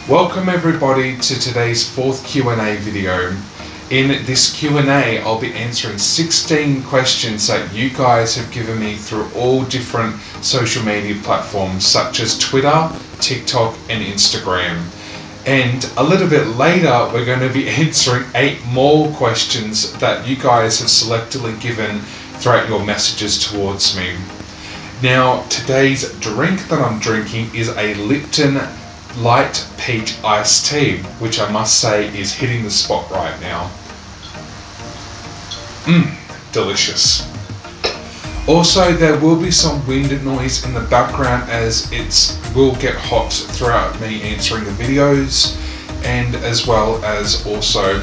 Welcome everybody to today's fourth Q&A video. In this Q&A, I'll be answering 16 questions that you guys have given me through all different social media platforms such as Twitter, TikTok and Instagram. And a little bit later, we're going to be answering 8 more questions that you guys have selectively given throughout your messages towards me. Now, today's drink that I'm drinking is a Lipton light peach iced tea, which I must say is hitting the spot right now. Delicious. Also, there will be some wind noise in the background as it will get hot throughout me answering the videos, and as well as also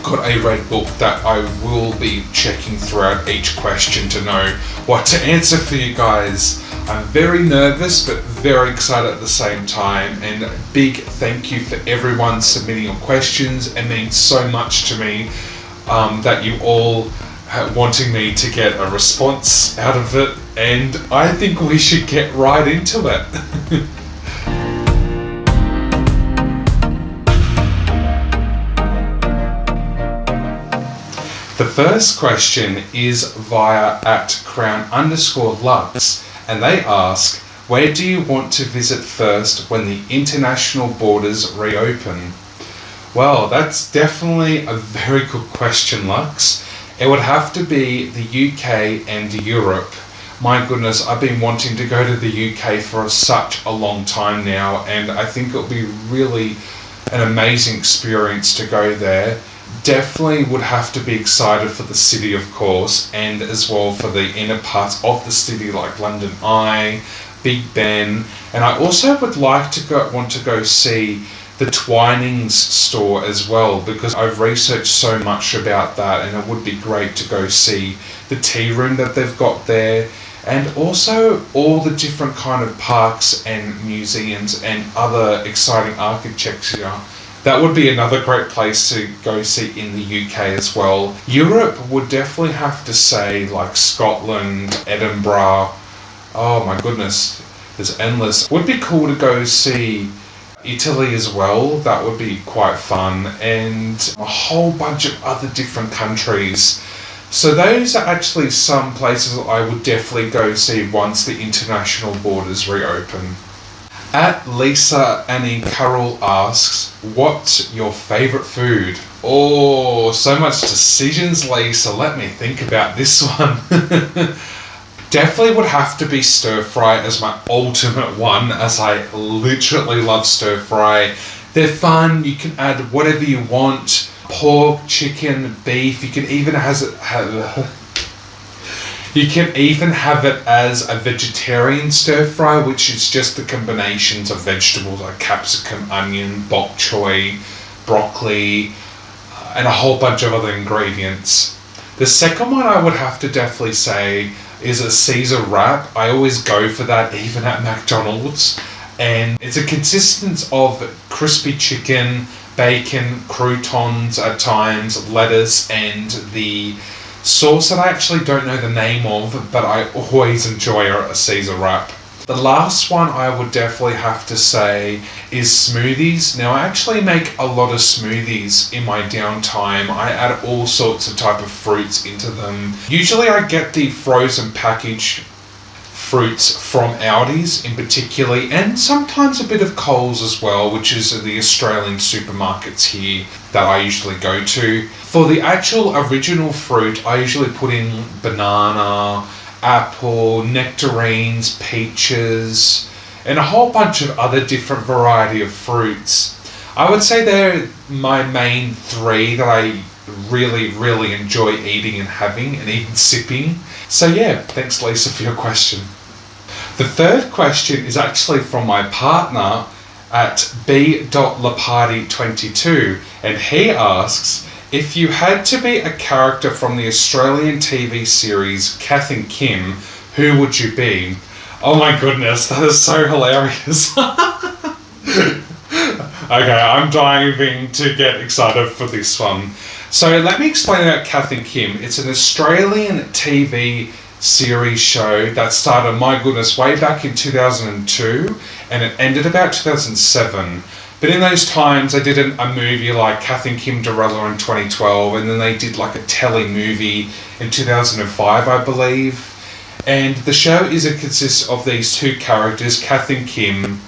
got a red book that I will be checking throughout each question to know what to answer for you guys. I'm very nervous but very excited at the same time, and a big thank you for everyone submitting your questions. It means so much to me that you all wanting me to get a response out of it, and I think we should get right into it. The first question is via @crown_lux, and they ask, where do you want to visit first when the international borders reopen? Well, that's definitely a very good question, Lux. It would have to be the UK and Europe. My goodness, I've been wanting to go to the UK for such a long time now, and I think it'll be really an amazing experience to go there. Definitely would have to be excited for the city, of course, and as well for the inner parts of the city like London Eye, Big Ben, and I also would like to want to go see the Twinings store as well, because I've researched so much about that, and it would be great to go see the tea room that they've got there, and also all the different kind of parks and museums and other exciting architecture. That would be another great place to go see in the UK as well. Europe would definitely have to say like Scotland, Edinburgh. Oh my goodness, there's endless. Would be cool to go see Italy as well. That would be quite fun, and a whole bunch of other different countries. So those are actually some places I would definitely go see once the international borders reopen. Lisa Annie Carroll asks, what's your favourite food? Oh, so much decisions, Lisa. Let me think about this one. Definitely would have to be stir fry as my ultimate one, as I literally love stir fry. They're fun, you can add whatever you want. Pork, chicken, beef, you can even have it as a vegetarian stir fry, which is just the combinations of vegetables like capsicum, onion, bok choy, broccoli, and a whole bunch of other ingredients. The second one I would have to definitely say is a Caesar wrap. I always go for that even at McDonald's, and it's a consistence of crispy chicken, bacon, croutons at times, lettuce, and the sauce that I actually don't know the name of, but I always enjoy a Caesar wrap. The last one I would definitely have to say is smoothies. Now, I actually make a lot of smoothies in my downtime. I add all sorts of type of fruits into them. Usually I get the frozen packaged fruits from Aldi's in particular, and sometimes a bit of Coles as well, which is the Australian supermarkets here that I usually go to. For the actual original fruit, I usually put in banana, apple, nectarines, peaches, and a whole bunch of other different variety of fruits. I would say they're my main 3 that I really enjoy eating and having and even sipping. So yeah, thanks Lisa for your question. The third question is actually from my partner at b.laparty22, and he asks, if you had to be a character from the Australian TV series Kath and Kim, who would you be? Oh my goodness, that is so hilarious. Okay, I'm diving to get excited for this one. So let me explain about Kath and Kim. It's an Australian TV series show that started, my goodness, way back in 2002, and it ended about 2007. But in those times, they did a movie like Kath and Kim in 2012, and then they did like a telly movie in 2005, I believe. And the show consists of these two characters, Kath and Kim,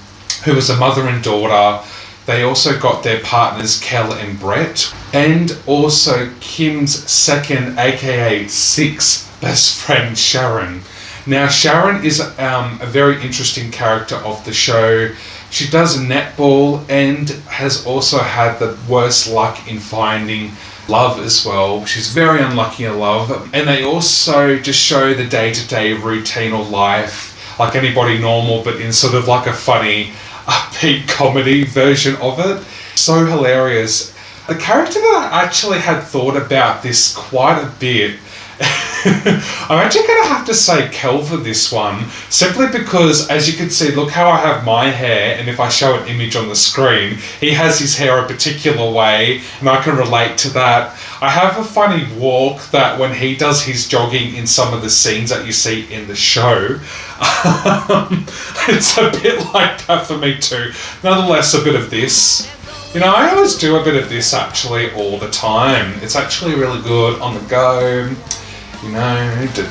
who was a mother and daughter. They also got their partners, Kel and Brett, and also Kim's second, aka sixth, best friend, Sharon. Now, Sharon is a very interesting character of the show. She does netball and has also had the worst luck in finding love as well. She's very unlucky in love. And they also just show the day-to-day routine or life, like anybody normal, but in sort of like a funny, upbeat comedy version of it. So hilarious. The character that I actually had thought about this quite a bit, I'm actually going to have to say Kel for this one, simply because, as you can see, look how I have my hair, and if I show an image on the screen, he has his hair a particular way, and I can relate to that. I have a funny walk that when he does his jogging in some of the scenes that you see in the show, it's a bit like that for me too. Nonetheless, a bit of this. You know, I always do a bit of this actually all the time. It's actually really good on the go. You know, but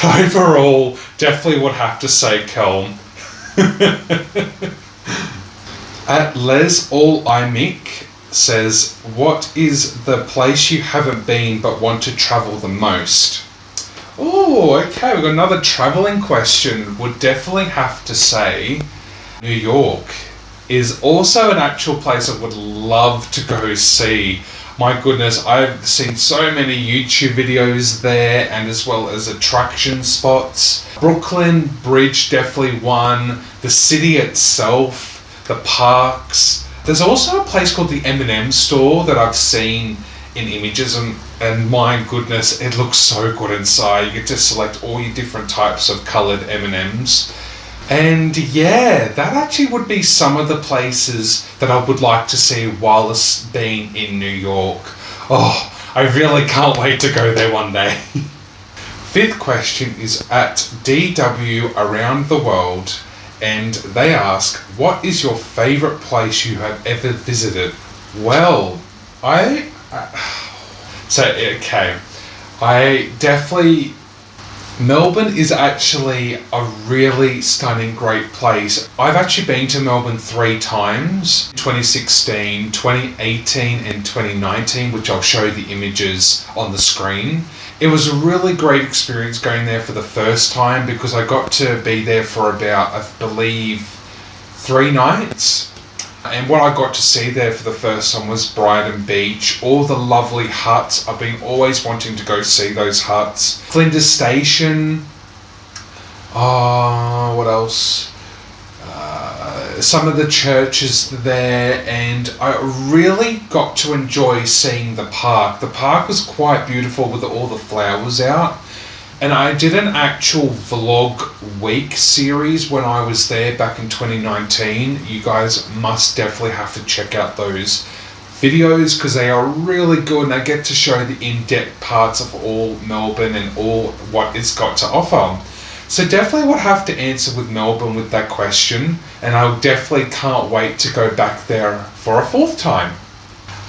overall, definitely would have to say Kel. At Les All I Mick says, what is the place you haven't been but want to travel the most? Oh, okay, we've got another travelling question. Would definitely have to say New York is also an actual place I would love to go see. My goodness, I've seen so many YouTube videos there, and as well as attraction spots. Brooklyn Bridge, definitely one. The city itself, the parks. There's also a place called the M&M store that I've seen in images, and my goodness, it looks so good inside. You get to select all your different types of coloured M&Ms. And yeah, that actually would be some of the places that I would like to see whilst being in New York. Oh, I really can't wait to go there one day. Fifth question is at DW Around the World, and they ask, what is your favourite place you have ever visited? Well, I definitely... Melbourne is actually a really stunning, great place. I've actually been to Melbourne 3 times, 2016, 2018 and 2019, which I'll show the images on the screen. It was a really great experience going there for the first time because I got to be there for about, I believe, 3 nights. And what I got to see there for the first time was Brighton Beach, all the lovely huts. I've been always wanting to go see those huts. Flinders Station. What else? Some of the churches there, and I really got to enjoy seeing the park. The park was quite beautiful with all the flowers out. And I did an actual vlog week series when I was there back in 2019. You guys must definitely have to check out those videos because they are really good, and I get to show the in-depth parts of all Melbourne and all what it's got to offer. So definitely would have to answer with Melbourne with that question, and I definitely can't wait to go back there for a 4th time.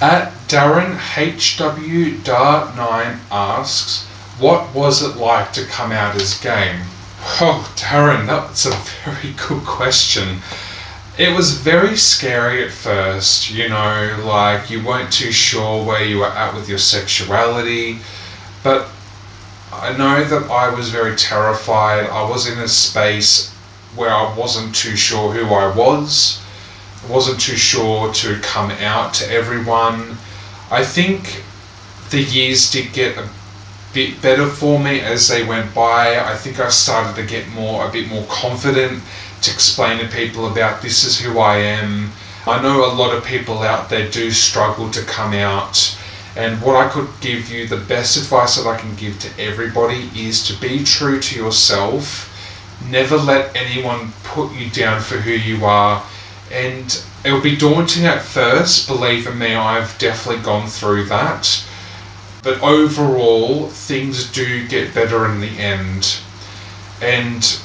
At Darren HW-9 asks, what was it like to come out as gay? Oh, Darren, that's a very good question. It was very scary at first, you know, like you weren't too sure where you were at with your sexuality, but I know that I was very terrified. I was in a space where I wasn't too sure who I was. I wasn't too sure to come out to everyone. I think the years did get a bit better for me as they went by. I think I started to get a bit more confident to explain to people about this is who I am. I know a lot of people out there do struggle to come out, and what I could give you, the best advice that I can give to everybody is to be true to yourself. Never let anyone put you down for who you are, and it'll be daunting at first, believe me, I've definitely gone through that. But overall, things do get better in the end. And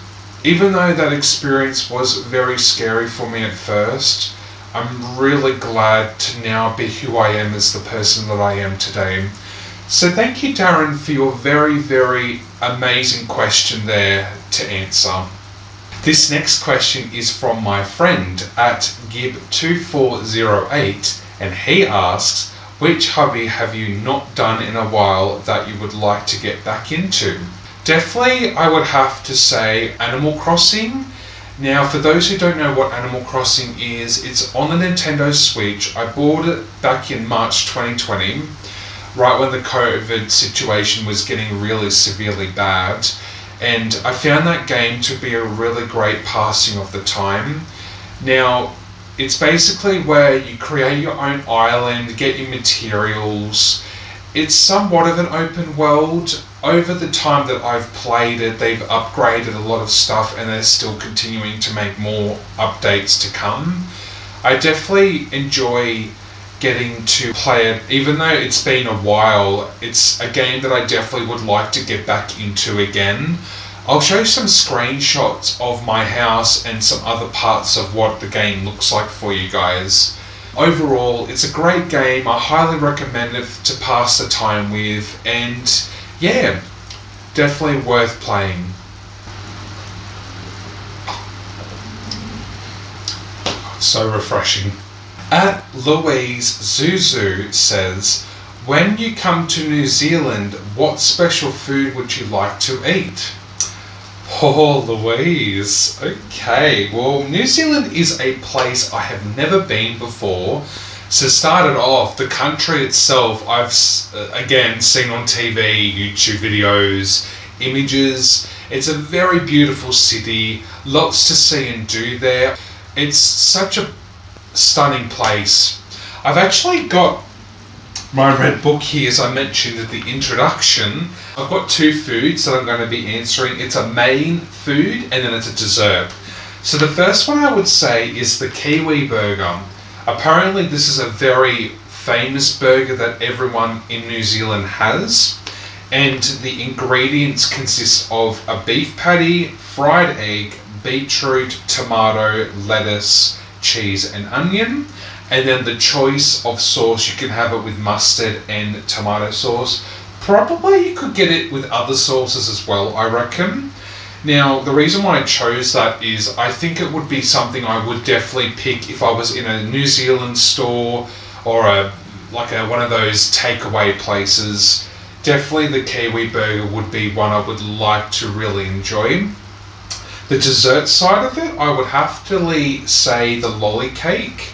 Even though that experience was very scary for me at first, I'm really glad to now be who I am as the person that I am today. So thank you, Darren, for your very, very amazing question there to answer. This next question is from my friend at Gib2408, and he asks, which hobby have you not done in a while that you would like to get back into? Definitely, I would have to say Animal Crossing. Now, for those who don't know what Animal Crossing is, it's on the Nintendo Switch. I bought it back in March 2020, right when the COVID situation was getting really severely bad. And I found that game to be a really great passing of the time. Now, it's basically where you create your own island, get your materials. It's somewhat of an open world. Over the time that I've played it, they've upgraded a lot of stuff and they're still continuing to make more updates to come. I definitely enjoy getting to play it, even though it's been a while. It's a game that I definitely would like to get back into again. I'll show you some screenshots of my house and some other parts of what the game looks like for you guys. Overall, it's a great game. I highly recommend it to pass the time with, and yeah, definitely worth playing. So refreshing. At Louise Zuzu says, when you come to New Zealand, what special food would you like to eat? Oh, Louise. Okay, well, New Zealand is a place I have never been before. So started off, the country itself, I've again seen on TV, YouTube videos, images. It's a very beautiful city, lots to see and do there. It's such a stunning place. I've actually got my red book here, as I mentioned at the introduction. I've got two foods that I'm going to be answering. It's a main food and then it's a dessert. So the first one I would say is the kiwi burger. Apparently this is a very famous burger that everyone in New Zealand has, and the ingredients consist of a beef patty, fried egg, beetroot, tomato, lettuce, cheese and onion, and then the choice of sauce, you can have it with mustard and tomato sauce. Probably you could get it with other sauces as well, I reckon. Now, the reason why I chose that is I think it would be something I would definitely pick if I was in a New Zealand store or one of those takeaway places. Definitely the kiwi burger would be one I would like to really enjoy. The dessert side of it, I would have to say the lolly cake.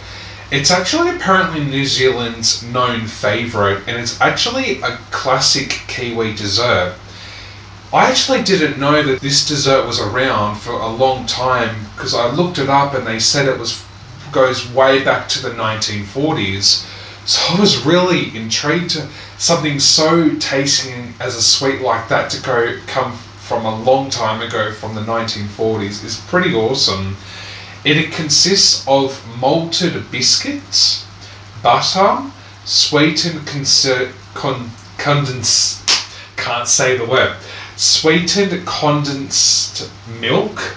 It's actually apparently New Zealand's known favourite, and it's actually a classic Kiwi dessert. I actually didn't know that this dessert was around for a long time, because I looked it up and they said it goes way back to the 1940s. So I was really intrigued to something so tasting as a sweet like that to come from a long time ago, from the 1940s, is pretty awesome. It consists of malted biscuits, butter, sweetened sweetened condensed milk,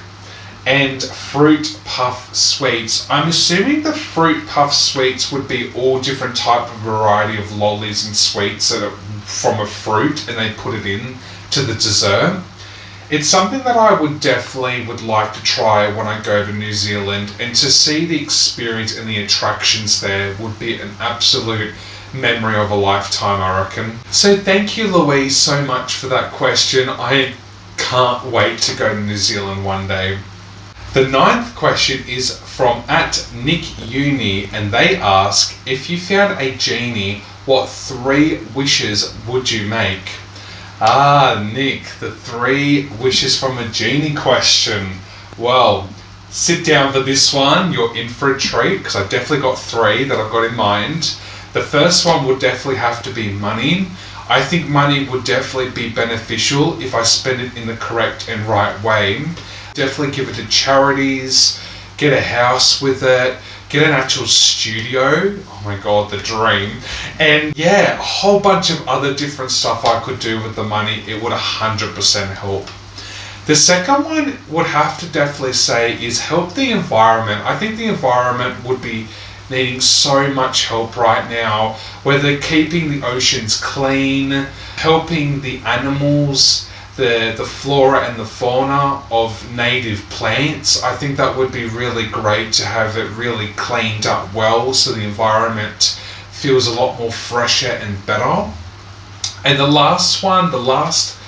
and fruit puff sweets. I'm assuming the fruit puff sweets would be all different type of variety of lollies and sweets that are from a fruit, and they put it in to the dessert. It's something that I would like to try when I go to New Zealand, and to see the experience and the attractions there would be an absolute memory of a lifetime, I reckon. So thank you, Louise, so much for that question. I can't wait to go to New Zealand one day. The 9th question is from @NickUni, and they ask, if you found a genie, what 3 wishes would you make? Ah, Nick, the 3 wishes from a genie question. Well, sit down for this one. You're in for a treat, because I've definitely got 3 that I've got in mind. The first one would definitely have to be money. I think money would definitely be beneficial if I spend it in the correct and right way. Definitely give it to charities, get a house with it, get an actual studio. Oh my god, the dream. And yeah, a whole bunch of other different stuff I could do with the money. It would 100% help. The second one would have to definitely say is help the environment. I think the environment would be needing so much help right now, whether keeping the oceans clean, helping the animals, the flora and the fauna of native plants. I think that would be really great to have it really cleaned up well so the environment feels a lot more fresher and better. And the last one, the last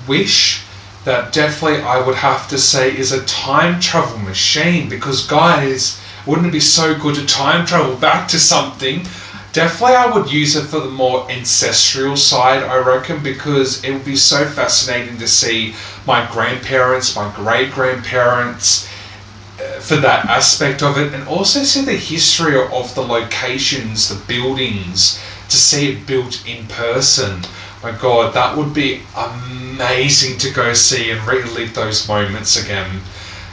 wish that definitely I would have to say is a time travel machine, because guys, wouldn't it be so good to time travel back to something? Definitely I would use it for the more ancestral side, I reckon, because it would be so fascinating to see my grandparents, my great-grandparents, for that aspect of it, and also see the history of the locations, the buildings, to see it built in person. My God, that would be amazing to go see and relive those moments again.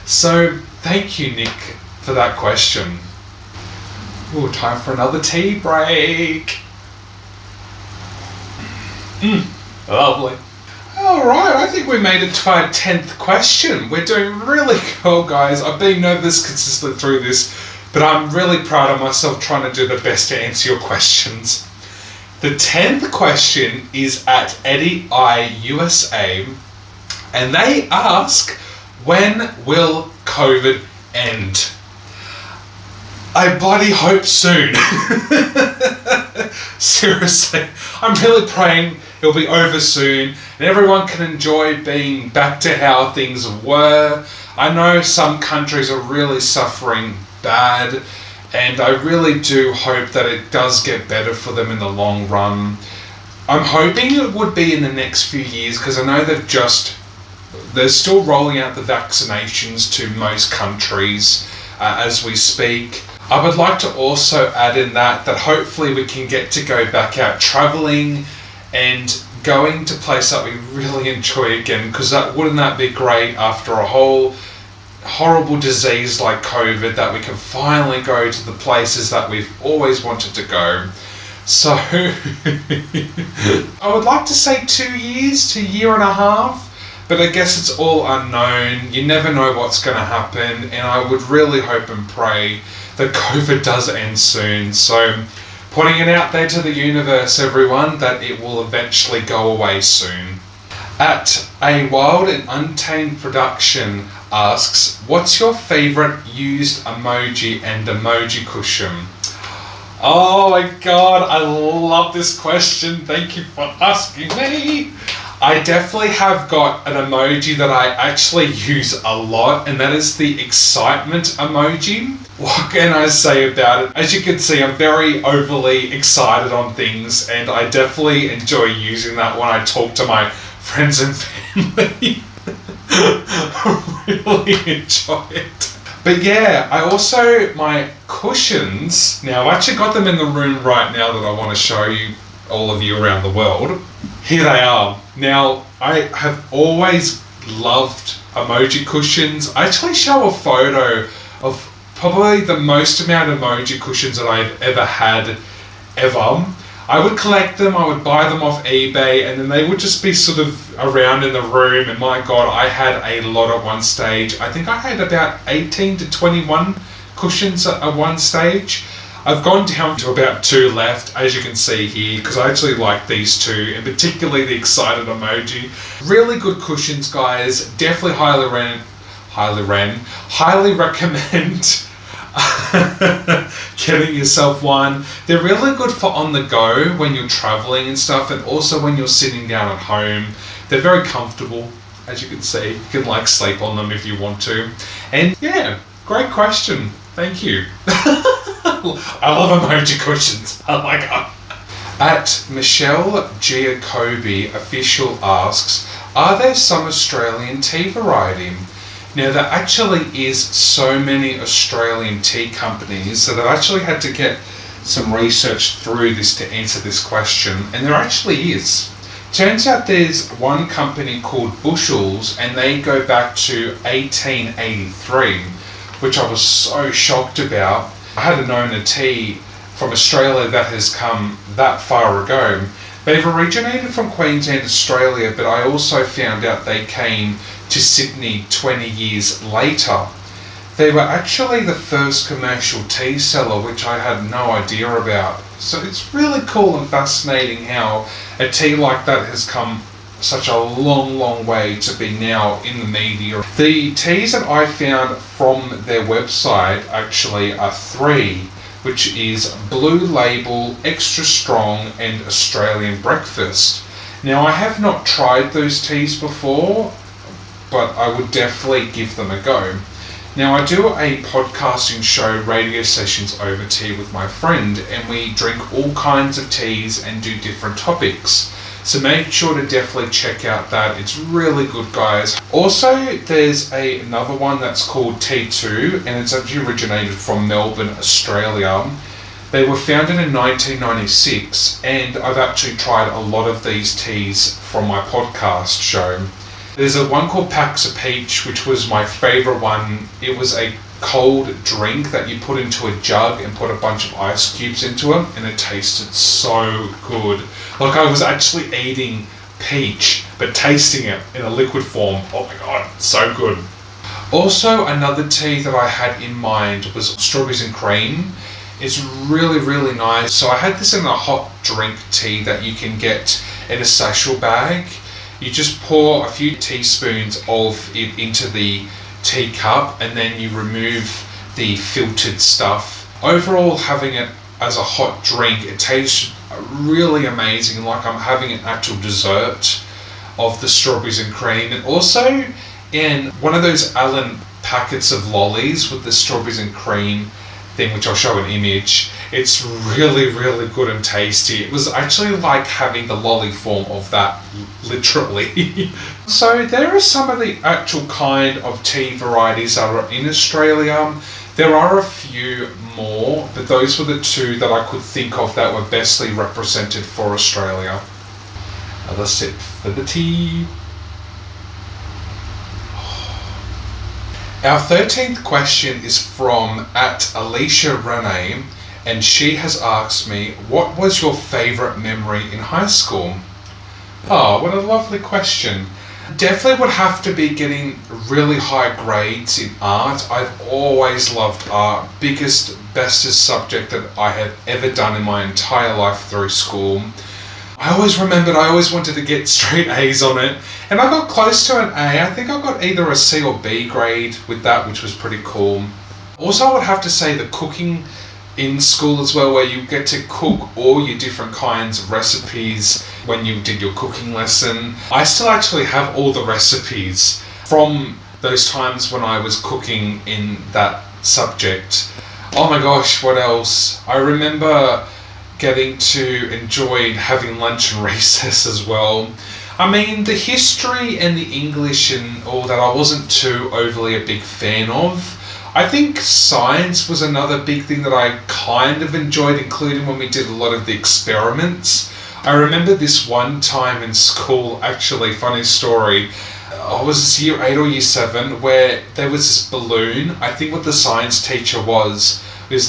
So thank you, Nick, for that question. Ooh, time for another tea break. Lovely. Alright, I think we made it to our 10th question. We're doing really well, guys. I've been nervous consistently through this, but I'm really proud of myself trying to do the best to answer your questions. The 10th question is at AticiaRenai USA, and they ask, when will COVID end? I bloody hope soon. Seriously, I'm really praying it'll be over soon and everyone can enjoy being back to how things were. I know some countries are really suffering bad, and I really do hope that it does get better for them in the long run. I'm hoping it would be in the next few years, because I know they're still rolling out the vaccinations to most countries as we speak. I would like to also add in that hopefully we can get to go back out travelling and going to places that we really enjoy again, because wouldn't that be great after a whole horrible disease like COVID, that we can finally go to the places that we've always wanted to go. So I would like to say 2 years to a year and a half, but I guess it's all unknown. You never know what's going to happen, and I would really hope and pray that COVID does end soon. So putting it out there to the universe, everyone, that it will eventually go away soon. At A Wild and Untamed Production asks, what's your favourite used emoji and emoji cushion? Oh my God, I love this question. Thank you for asking me. I definitely have got an emoji that I actually use a lot, and that is the excitement emoji. What can I say about it? As you can see, I'm very overly excited on things, and I definitely enjoy using that when I talk to my friends and family. I really enjoy it. But yeah, I also, my cushions, now I've actually got them in the room right now that I want to show you, all of you around the world. Here they are. Now, I have always loved emoji cushions. I actually show a photo of probably the most amount of emoji cushions that I've ever had, ever. I would collect them, I would buy them off eBay, and then they would just be sort of around in the room, and my God, I had a lot at one stage. I think I had about 18 to 21 cushions at one stage. I've gone down to about 2 left, as you can see here, because I actually like these two, and particularly the excited emoji. Really good cushions, guys. Definitely highly recommend getting yourself one. They're really good for on the go when you're traveling and stuff, and also when you're sitting down at home. They're very comfortable, as you can see. You can like sleep on them if you want to. And yeah, great question. Thank you. I love emoji cushions. Oh my God. At Michelle Giacobi Official asks, are there some Australian tea variety? Now, there actually is so many Australian tea companies that I've actually had to get some research through this to answer this question, and there actually is. Turns out there's one company called Bushels, and they go back to 1883, which I was so shocked about. I hadn't known a tea from Australia that has come that far ago. They've originated from Queensland, Australia, but I also found out they came to Sydney 20 years later. They were actually the first commercial tea seller, which I had no idea about. So it's really cool and fascinating how a tea like that has come such a long way to be now in the media. The teas that I found from their website actually are 3, which is Blue Label, Extra Strong and Australian Breakfast. Now I have not tried those teas before, but I would definitely give them a go. Now I do a podcasting show, radio sessions over tea with my friend, and we drink all kinds of teas and do different topics. So make sure to definitely check out that. It's really good, guys. Also, there's another one that's called T2, and it's actually originated from Melbourne, Australia. They were founded in 1996, and I've actually tried a lot of these teas from my podcast show. There's a one called Packs of Peach, which was my favourite one. It was a cold drink that you put into a jug and put a bunch of ice cubes into it, and it tasted so good. Like I was actually eating peach, but tasting it in a liquid form. Oh my god, so good. Also, another tea that I had in mind was strawberries and cream. It's really nice. So I had this in a hot drink tea that you can get in a sachet bag. You just pour a few teaspoons of it into the teacup and then you remove the filtered stuff. Overall, having it as a hot drink, it tastes really amazing, like I'm having an actual dessert of the strawberries and cream. And also in one of those Allen packets of lollies with the strawberries and cream thing, which I'll show an image, it's really good and tasty. It was actually like having the lolly form of that, literally. So there are some of the actual kind of tea varieties that are in Australia. There are a few more, but those were the 2 that I could think of that were bestly represented for Australia. Another sip for the tea. Our 13th question is from @AticiaRenai, and she has asked me, what was your favourite memory in high school? Oh, what a lovely question. Definitely would have to be getting really high grades in art. I've always loved art. Bestest subject that I have ever done in my entire life through school. I always remembered I always wanted to get straight A's on it, and I got close to an A. I think I got either a C or B grade with that, which was pretty cool. Also, I would have to say the cooking in school as well, where you get to cook all your different kinds of recipes when you did your cooking lesson. I still actually have all the recipes from those times when I was cooking in that subject. Oh my gosh, what else? I remember getting to enjoy having lunch and recess as well. I mean, the history and the English and all that I wasn't too overly a big fan of. I think science was another big thing that I kind of enjoyed, including when we did a lot of the experiments. I remember this one time in school, actually, funny story. I was year 8 or year 7, where there was this balloon. I think what the science teacher was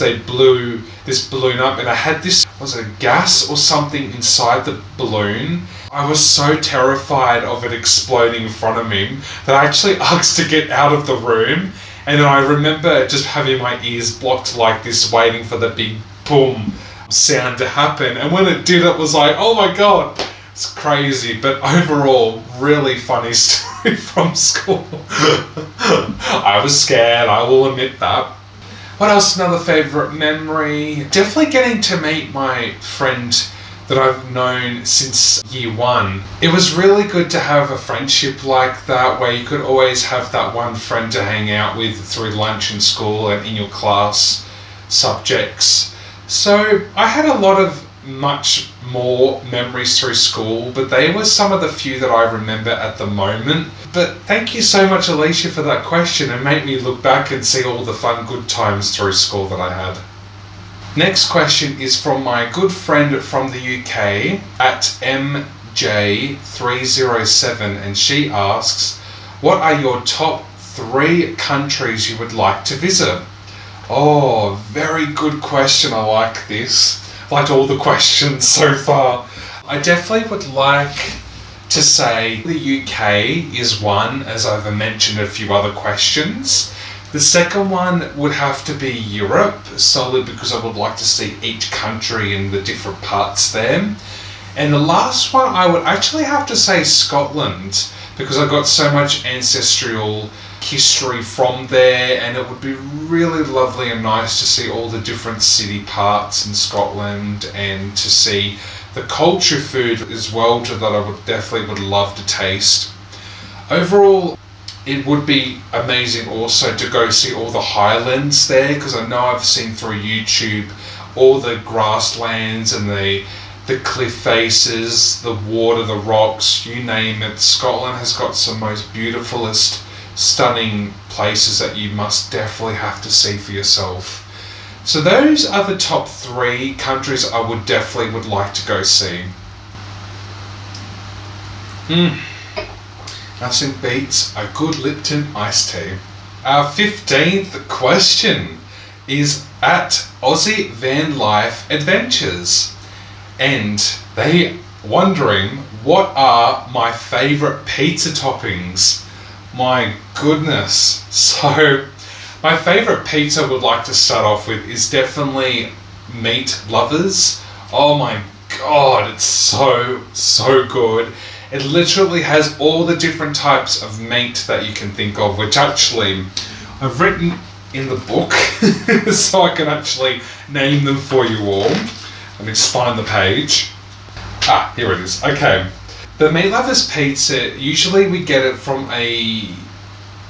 they blew this balloon up, and I had this, was it gas or something inside the balloon? I was so terrified of it exploding in front of me that I actually asked to get out of the room, and then I remember just having my ears blocked like this, waiting for the big boom sound to happen, and when it did, it was like, oh my god, it's crazy. But overall, really funny story from school. I was scared, I will admit that. What else? Another favourite memory? Definitely getting to meet my friend that I've known since year 1. It was really good to have a friendship like that, where you could always have that one friend to hang out with through lunch in school and in your class subjects. So I had a lot of much more memories through school, but they were some of the few that I remember at the moment. But thank you so much, Alicia, for that question, and made me look back and see all the fun, good times through school that I had. Next question is from my good friend from the UK @MJ307, and she asks, what are your top 3 countries you would like to visit? Oh, very good question. I like this. Like all the questions so far. I definitely would like to say the UK is one, as I've mentioned a few other questions. The second one would have to be Europe, solely because I would like to see each country and the different parts there. And the last one, I would actually have to say Scotland, because I've got so much ancestral history from there, and it would be really lovely and nice to see all the different city parts in Scotland and to see the culture food as well that I would definitely love to taste. Overall, it would be amazing also to go see all the highlands there, because I know I've seen through YouTube all the grasslands and the cliff faces, the water, the rocks, you name it. Scotland has got some most beautifulest, stunning places that you must definitely have to see for yourself. So those are the top 3 countries I would definitely like to go see. Nothing beats a good Lipton iced tea. Our 15th question is at Aussie Van Life Adventures. And they wondering, what are my favourite pizza toppings? My goodness. So my favourite pizza I would like to start off with is definitely Meat Lovers. Oh my god, it's so good. It literally has all the different types of meat that you can think of, which actually I've written in the book so I can actually name them for you all. Let me just find the page. Here it is. Okay. The Meat Lovers pizza, usually we get it from a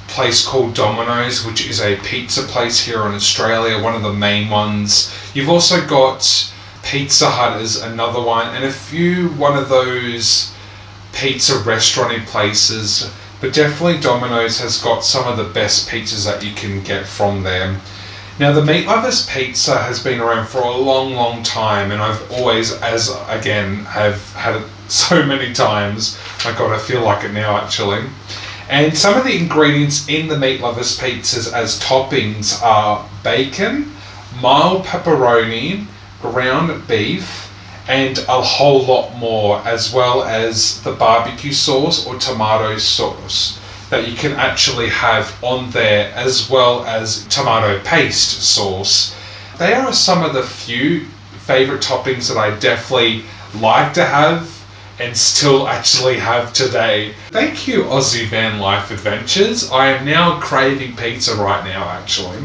place called Domino's, which is a pizza place here in Australia, one of the main ones. You've also got Pizza Hut is another one, and a few one of those pizza restaurant places, but definitely Domino's has got some of the best pizzas that you can get from there. Now the Meat Lovers pizza has been around for a long time, and I've always, have had it so many times. My god, I feel like it now actually. And some of the ingredients in the Meat Lovers pizzas as toppings are bacon, mild pepperoni, ground beef, and a whole lot more, as well as the barbecue sauce or tomato sauce that you can actually have on there, as well as tomato paste sauce. They are some of the few favourite toppings that I definitely like to have and still actually have today. Thank you, Aussie Van Life Adventures. I am now craving pizza right now actually.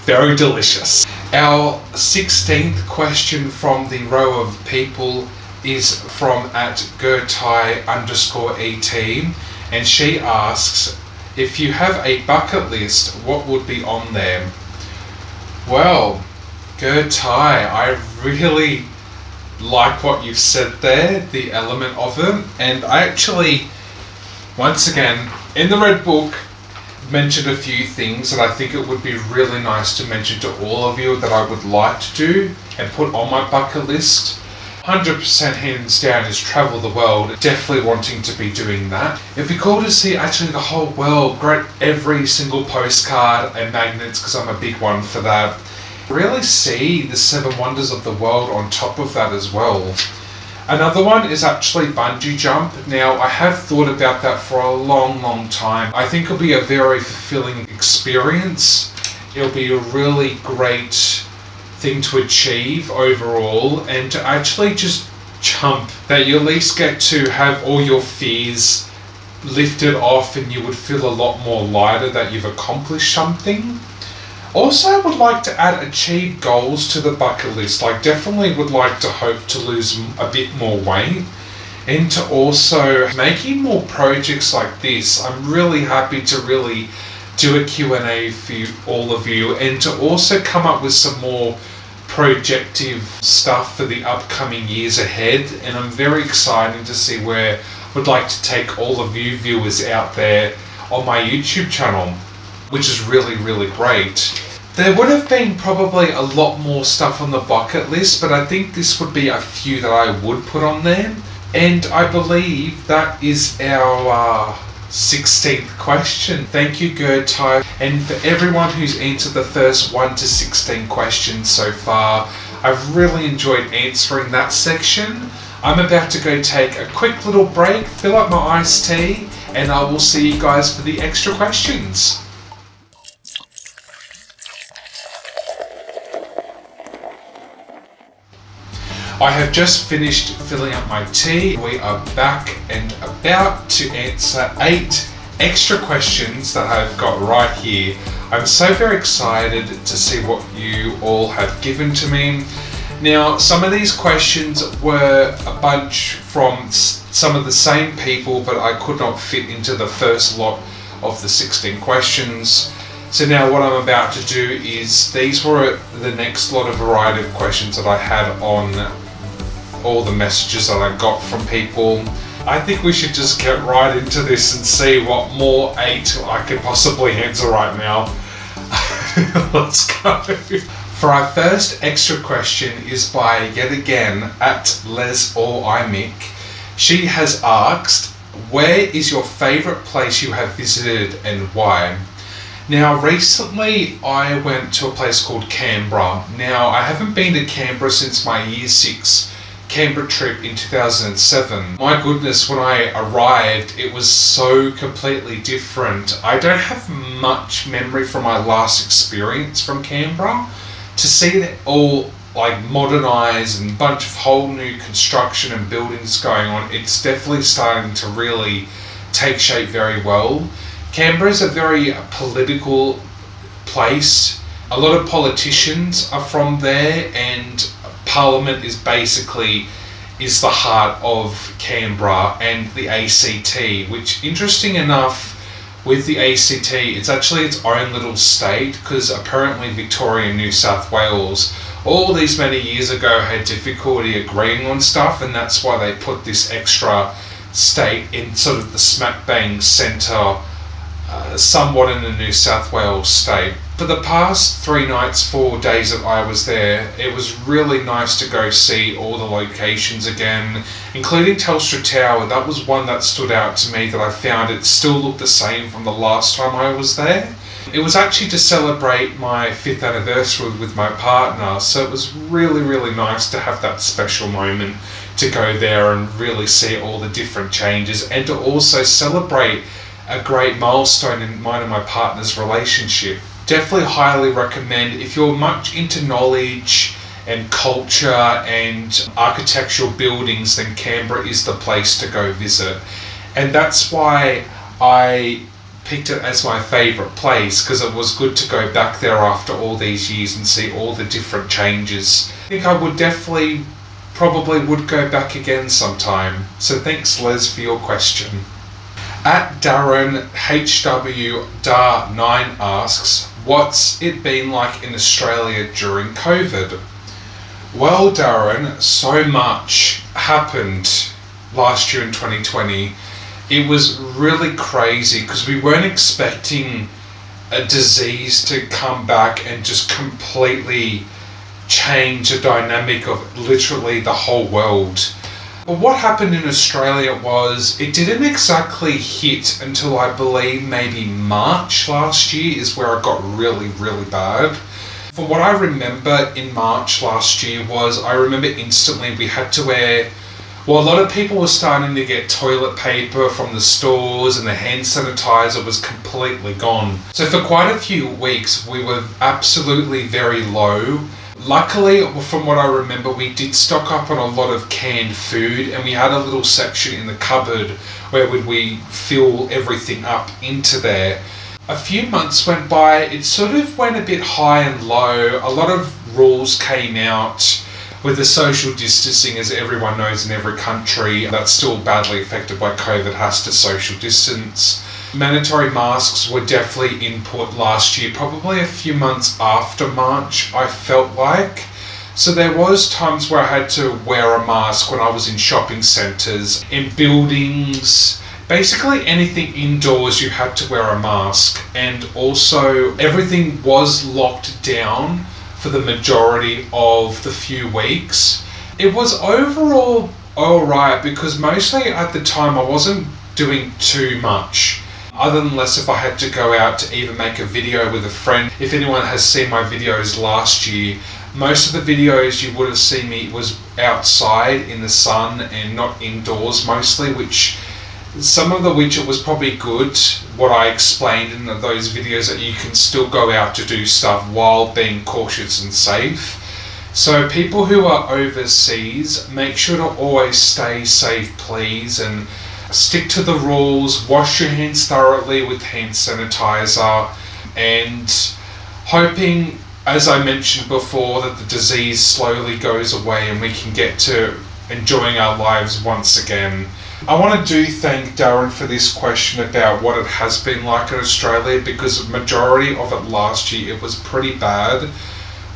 Very delicious. Our 16th question from the row of people is from at gertai_et. And she asks, if you have a bucket list, what would be on there? Well, Gertai, I really like what you've said there, the element of it. And I actually, once again, in the Red Book, mentioned a few things that I think it would be really nice to mention to all of you that I would like to do and put on my bucket list. 100% hands down is travel the world, definitely wanting to be doing that. It'd be cool to see actually the whole world, great every single postcard and magnets, because I'm a big one for that. Really see the 7 wonders of the world on top of that as well. Another one is actually bungee jump. Now I have thought about that for a long time. I think it'll be a very fulfilling experience. It'll be a really great thing to achieve overall, and to actually just jump, that you at least get to have all your fears lifted off and you would feel a lot more lighter that you've accomplished something. Also, I would like to add achieve goals to the bucket list. Like definitely would like to hope to lose a bit more weight, and to also making more projects like this. I'm really happy to really do a Q&A for all of you, and to also come up with some more projective stuff for the upcoming years ahead. And I'm very excited to see where I would like to take all of you viewers out there on my YouTube channel, which is really great. There would have been probably a lot more stuff on the bucket list, but I think this would be a few that I would put on there. And I believe that is our 16th question. Thank you, Gertai. And for everyone who's answered the first 1 to 16 questions so far, I've really enjoyed answering that section. I'm about to go take a quick little break, fill up my iced tea, and I will see you guys for the extra questions. I have just finished filling up my tea. We are back and about to answer 8 extra questions that I've got right here. I'm so very excited to see what you all have given to me. Now, some of these questions were a bunch from some of the same people, but I could not fit into the first lot of the 16 questions. So now what I'm about to do is, these were the next lot of variety of questions that I had on all the messages that I got from people. I think we should just get right into this and see what more 8 I could possibly answer right now. Let's go. For our first extra question is by, yet again, @Les_or_IMick. She has asked, where is your favourite place you have visited and why? Now, recently I went to a place called Canberra. Now, I haven't been to Canberra since my year 6 Canberra trip in 2007. My goodness, when I arrived, it was so completely different. I don't have much memory from my last experience from Canberra. To see that all like modernised and a bunch of whole new construction and buildings going on, it's definitely starting to really take shape very well. Canberra is a very political place. A lot of politicians are from there, and Parliament is the heart of Canberra and the ACT, which, interesting enough, with the ACT, it's actually its own little state, because apparently Victoria and New South Wales all these many years ago had difficulty agreeing on stuff, and that's why they put this extra state in sort of the smack bang centre, somewhat in the New South Wales state. For the past 3 nights, 4 days that I was there, it was really nice to go see all the locations again, including Telstra Tower. That was one that stood out to me, that I found it still looked the same from the last time I was there. It was actually to celebrate my 5th anniversary with my partner, so it was really, really nice to have that special moment to go there and really see all the different changes, and to also celebrate a great milestone in mine and my partner's relationship. Definitely highly recommend, if you're much into knowledge and culture and architectural buildings, then Canberra is the place to go visit. And that's why I picked it as my favourite place, because it was good to go back there after all these years and see all the different changes. I think I would probably would go back again sometime. So thanks, Les, for your question. @DarrenHW9 asks, what's it been like in Australia during COVID? Well, Darren, so much happened last year in 2020. It was really crazy, because we weren't expecting a disease to come back and just completely change the dynamic of literally the whole world. But what happened in Australia was, it didn't exactly hit until I believe maybe March last year is where it got really, really bad. From what I remember in March last year was, I remember instantly we had to wear, well, a lot of people were starting to get toilet paper from the stores, and the hand sanitizer was completely gone. So for quite a few weeks we were absolutely very low. Luckily, from what I remember, we did stock up on a lot of canned food, and we had a little section in the cupboard where we fill everything up into there. A few months went by, it sort of went a bit high and low. A lot of rules came out with the social distancing, as everyone knows in every country that's still badly affected by COVID has to social distance. Mandatory masks were definitely input last year, probably a few months after March, I felt like. So there was times where I had to wear a mask when I was in shopping centres, in buildings, basically anything indoors you had to wear a mask. And also everything was locked down for the majority of the few weeks. It was overall alright, because mostly at the time I wasn't doing too much, other than less if I had to go out to even make a video with a friend. If anyone has seen my videos last year, Most of the videos you would have seen me was outside in the sun and not indoors mostly, which some of which it was probably good, what I explained in those videos, that you can still go out to do stuff while being cautious and safe. So people who are overseas, make sure to always stay safe, please, and stick to the rules. Wash your hands thoroughly with hand sanitizer, and hoping, as I mentioned before, that the disease slowly goes away and we can get to enjoying our lives once again. I want to thank Darren for this question about what it has been like in Australia, because the majority of it last year it was pretty bad.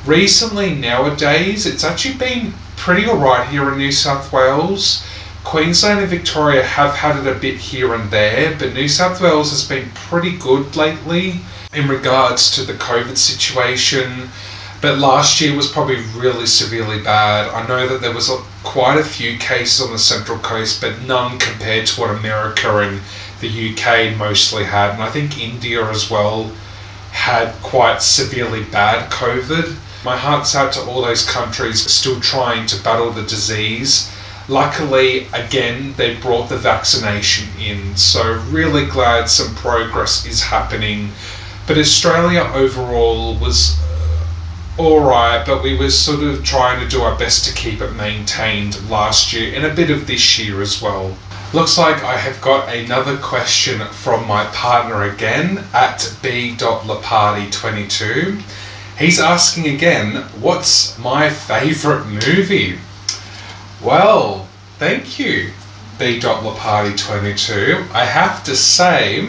Recently, nowadays, it's actually been pretty alright here in New South Wales. Queensland and Victoria have had it a bit here and there, but New South Wales has been pretty good lately in regards to the COVID situation. But last year was probably really severely bad. I know that there was quite a few cases on the Central Coast, but none compared to what America and the UK mostly had. And I think India as well had quite severely bad COVID. My heart's out to all those countries still trying to battle the disease. Luckily, again, they brought the vaccination in, so really glad some progress is happening. But Australia overall was alright, but we were sort of trying to do our best to keep it maintained last year and a bit of this year as well. Looks like I have got another question from my partner again, at b.laparty22. He's asking again, what's my favourite movie? Well, thank you, b.laparty22. I have to say,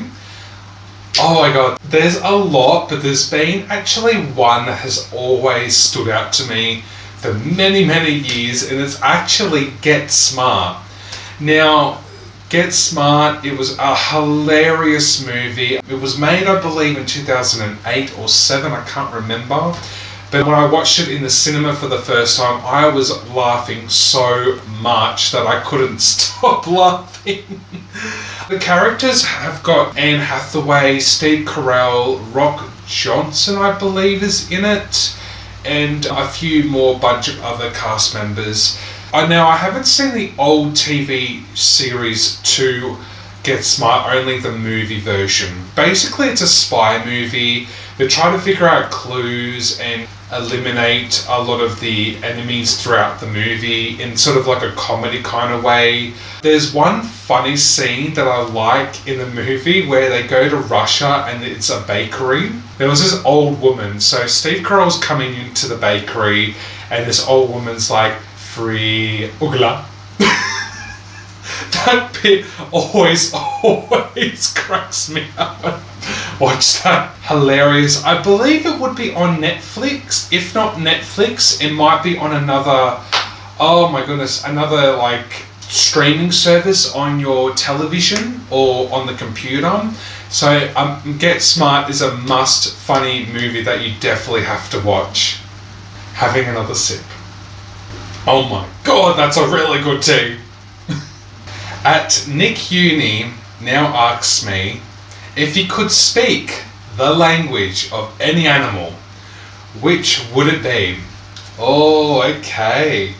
oh my god, there's a lot, but there's been actually one that has always stood out to me for many, many years, and it's actually Get Smart. Now, Get Smart, it was a hilarious movie. It was made, I believe, in 2008 or 7, I can't remember. But when I watched it in the cinema for the first time, I was laughing so much that I couldn't stop laughing. The characters have got Anne Hathaway, Steve Carell, Rock Johnson, I believe, is in it, and a few more bunch of other cast members. Now, I haven't seen the old TV series to Get Smart, only the movie version. Basically, it's a spy movie. They try to figure out clues and eliminate a lot of the enemies throughout the movie in sort of like a comedy kind of way. There's one funny scene that I like in the movie where they go to Russia and it's a bakery. There was this old woman, so Steve Carell's coming into the bakery and this old woman's like, free ugla. That bit always cracks me up. Watch that. Hilarious. I believe it would be on Netflix. If not Netflix, it might be on another, oh my goodness, another like streaming service on your television or on the computer. So Get Smart is a must funny movie that you definitely have to watch. Having another sip. Oh my god, that's a really good tea. At Nick Uni now asks me, if you could speak the language of any animal, which would it be? Oh, okay.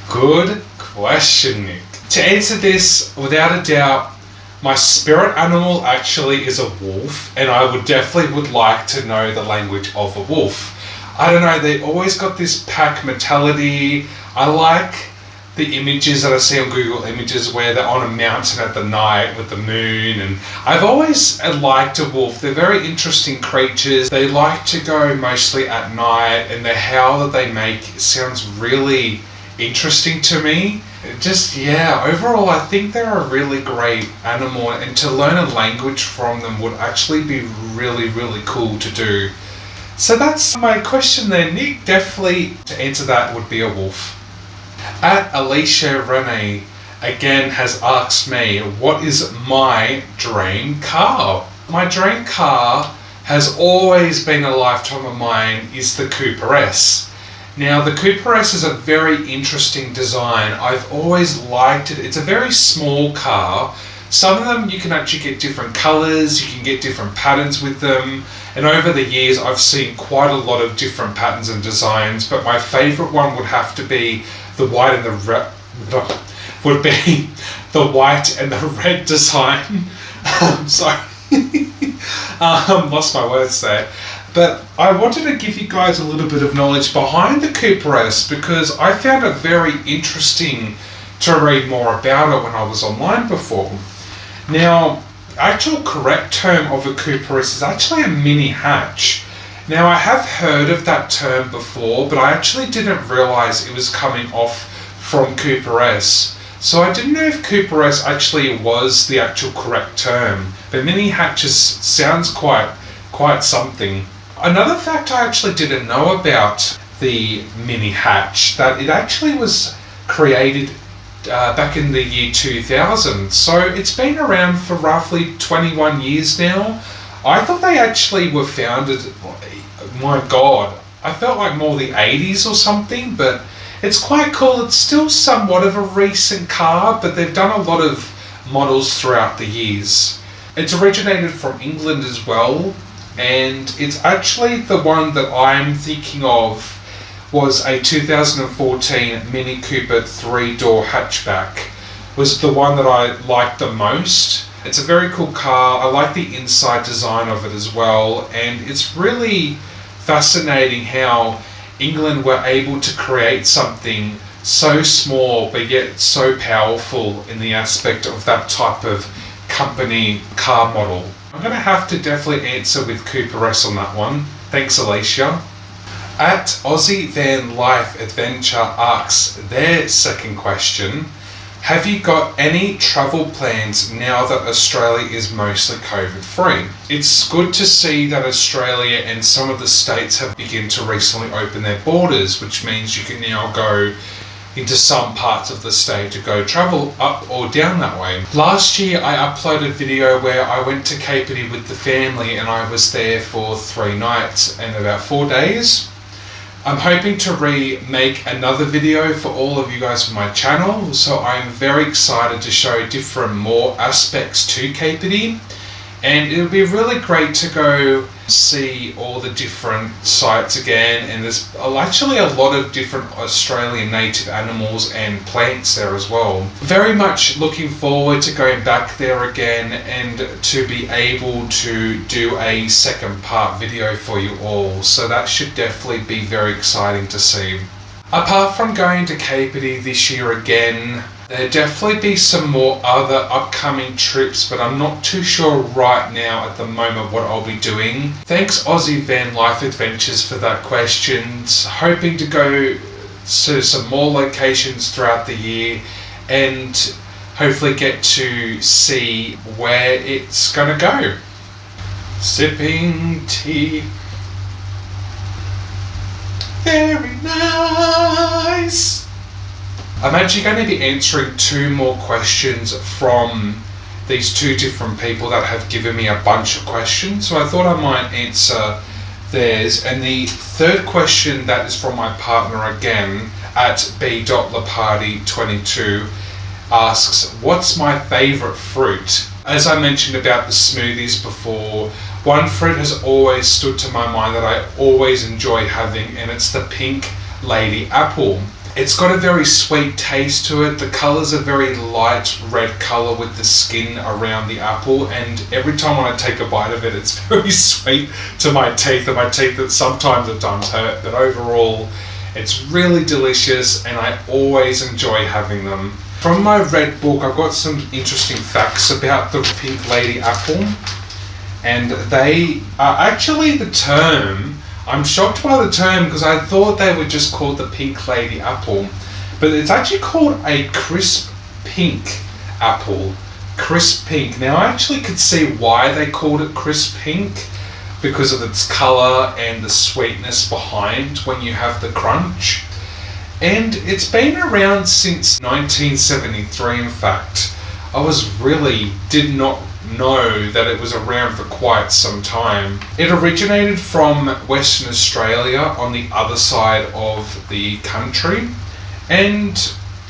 Good question, Nick. To answer this, without a doubt, my spirit animal actually is a wolf, and I would like to know the language of a wolf. I don't know, they always got this pack mentality. I like the images that I see on Google Images where they're on a mountain at the night with the moon, and I've always liked a wolf. They're very interesting creatures. They like to go mostly at night, and the howl that they make sounds really interesting to me. Just, yeah, overall I think they're a really great animal, and to learn a language from them would actually be really, really cool to do. So that's my question there, Nick. Definitely to answer that would be a wolf. At AticiaRenai again has asked me, what is my dream car? My dream car has always been a lifetime of mine, is the Cooper S. Now the Cooper S is a very interesting design. I've always liked it. It's a very small car, Some of them you can actually get different colours, you can get different patterns with them, and over the years I've seen quite a lot of different patterns and designs, but my favourite one would have to be the white and the red, design. Sorry, lost my words there. But I wanted to give you guys a little bit of knowledge behind the Cooper S because I found it very interesting to read more about it when I was online before. Now, actual correct term of a Cooper S is actually a mini hatch. Now, I have heard of that term before, but I actually didn't realise it was coming off from Cooper S. So I didn't know if Cooper S actually was the actual correct term, but mini hatches sounds quite something. Another fact I actually didn't know about the mini hatch, that it actually was created back in the year 2000, so it's been around for roughly 21 years now. I thought they actually were founded, my god, I felt like more the 80s or something, but it's quite cool. It's still somewhat of a recent car, but they've done a lot of models throughout the years. It's originated from England as well, and it's actually the one that I'm thinking of was a 2014 Mini Cooper 3-door hatchback, was the one that I liked the most. It's a very cool car. I like the inside design of it as well, and it's really fascinating how England were able to create something so small but yet so powerful in the aspect of that type of company car model. I'm going to have to definitely answer with Cooper S on that one. Thanks, Alicia. At Aussie Van Life Adventure asks their second question, have you got any travel plans now that Australia is mostly COVID free? It's good to see that Australia and some of the states have begun to recently open their borders, which means you can now go into some parts of the state to go travel up or down that way. Last year I uploaded a video where I went to Kapiti with the family and I was there for 3 nights and about 4 days. I'm hoping to remake another video for all of you guys from my channel, so I'm very excited to show different more aspects to Kapiti, and it'll be really great to go see all the different sites again, and there's actually a lot of different Australian native animals and plants there as well. Very much looking forward to going back there again and to be able to do a second part video for you all, so that should definitely be very exciting to see. Apart from going to Kapiti this year again, there'll definitely be some more other upcoming trips, but I'm not too sure right now at the moment what I'll be doing. Thanks Aussie Van Life Adventures for that question. Hoping to go to some more locations throughout the year and hopefully get to see where it's gonna go. Sipping tea. Very nice. I'm actually going to be answering 2 more questions from these 2 different people that have given me a bunch of questions, so I thought I might answer theirs. And the third question, that is from my partner again at b.laparty22, asks, what's my favourite fruit? As I mentioned about the smoothies before, one fruit has always stood to my mind that I always enjoy having, and it's the pink lady apple. It's got a very sweet taste to it. The colours are very light red colour with the skin around the apple, and every time when I take a bite of it, it's very sweet to my teeth, and my teeth that sometimes at times hurt, but overall it's really delicious and I always enjoy having them. From my red book, I've got some interesting facts about the pink lady apple, and they are actually the term. I'm shocked by the term because I thought they were just called the pink lady apple, but it's actually called a crisp pink apple. Crisp pink. Now I actually could see why they called it crisp pink, because of its colour and the sweetness behind when you have the crunch. And it's been around since 1973 in fact. I did not know that it was around for quite some time. It originated from Western Australia on the other side of the country, and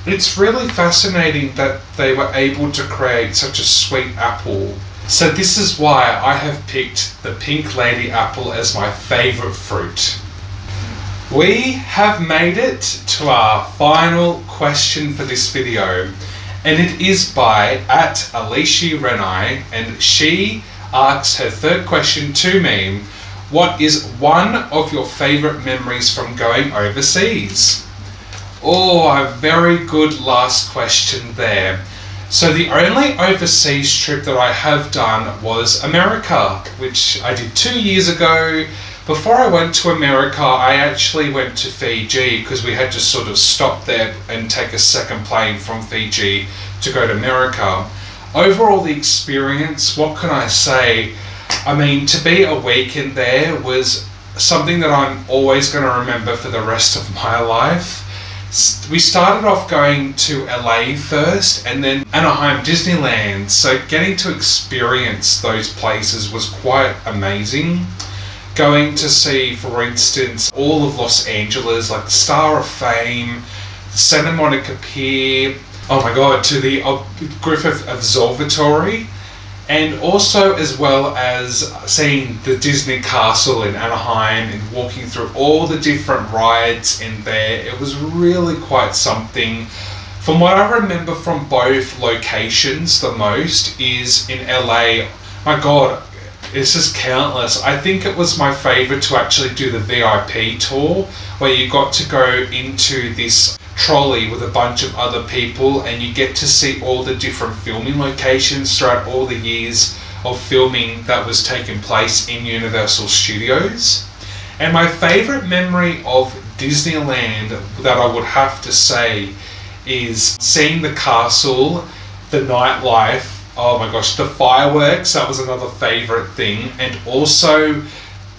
It's really fascinating that they were able to create such a sweet apple. So this is why I have picked the pink lady apple as my favourite fruit. We have made it to our final question for this video, and it is by @AticiaRenai, and she asks her third question to me: what is one of your favourite memories from going overseas? Oh, a very good last question there. So the only overseas trip that I have done was America, which I did 2 years ago. Before I went to America, I actually went to Fiji because we had to sort of stop there and take a second plane from Fiji to go to America. Overall, the experience, what can I say? I mean, to be a week in there was something that I'm always going to remember for the rest of my life. We started off going to LA first and then Anaheim Disneyland, so getting to experience those places was quite amazing. Going to see, for instance, all of Los Angeles, like the Star of Fame, the Santa Monica Pier, oh my god, to the Griffith Observatory, and also as well as seeing the Disney Castle in Anaheim and walking through all the different rides in there. It was really quite something. From what I remember from both locations the most is in LA, my god, it's just countless. I think it was my favourite to actually do the VIP tour, where you got to go into this trolley with a bunch of other people and you get to see all the different filming locations throughout all the years of filming that was taking place in Universal Studios. And my favourite memory of Disneyland that I would have to say is seeing the castle, the nightlife. Oh my gosh, the fireworks, that was another favourite thing. And also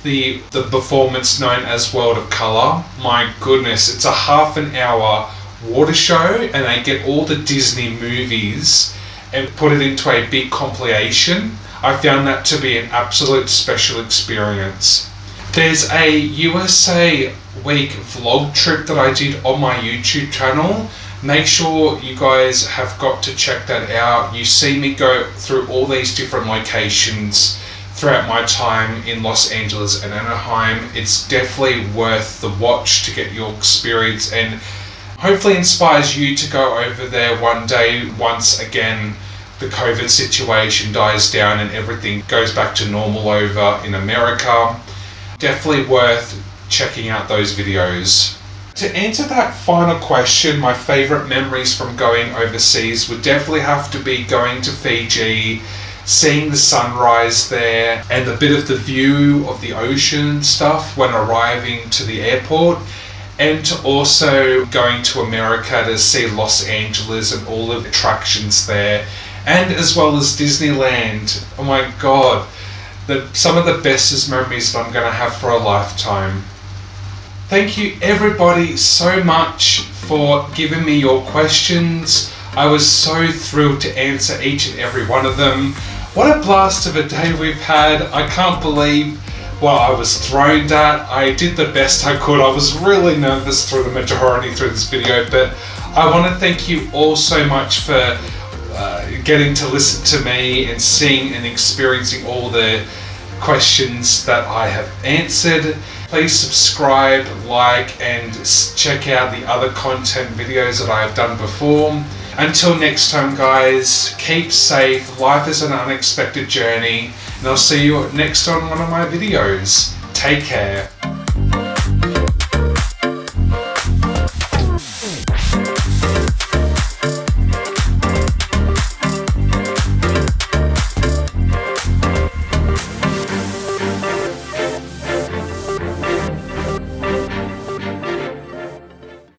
the performance known as World of Colour. My goodness, it's a half an hour water show and they get all the Disney movies and put it into a big compilation. I found that to be an absolute special experience. There's a USA week vlog trip that I did on my YouTube channel. Make sure you guys have got to check that out. You see me go through all these different locations throughout my time in Los Angeles and Anaheim. It's definitely worth the watch to get your experience and hopefully inspires you to go over there one day once again the COVID situation dies down and everything goes back to normal over in America. Definitely worth checking out those videos. To answer that final question, my favourite memories from going overseas would definitely have to be going to Fiji, seeing the sunrise there, and a bit of the view of the ocean and stuff when arriving to the airport, and to also going to America to see Los Angeles and all of the attractions there, and as well as Disneyland. Oh my god, some of the bestest memories that I'm going to have for a lifetime. Thank you everybody so much for giving me your questions. I was so thrilled to answer each and every one of them. What a blast of a day we've had. I can't believe what I was thrown at. I did the best I could. I was really nervous through the majority through this video, but I want to thank you all so much for getting to listen to me and seeing and experiencing all the questions that I have answered. Please subscribe, like, and check out the other content videos that I have done before. Until next time guys, keep safe, life is an unexpected journey, and I'll see you next on one of my videos. Take care.